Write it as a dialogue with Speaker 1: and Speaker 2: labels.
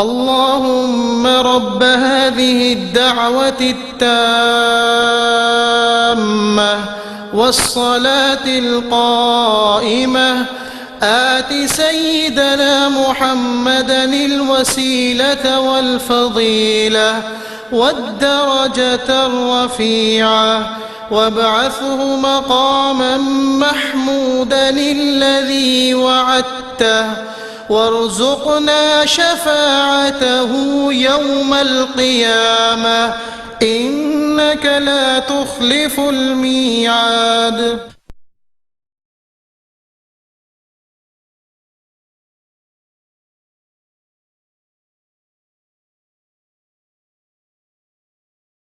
Speaker 1: اللهم رب هذه الدعوة التامة والصلاة القائمة آت سيدنا محمدا الوسيلة والفضيلة والدرجة الرفيعة وابعثه مقاما محمودا الذي وعدته وارزقنا شفاعته يوم القيامة إنك لا تخلف الميعاد.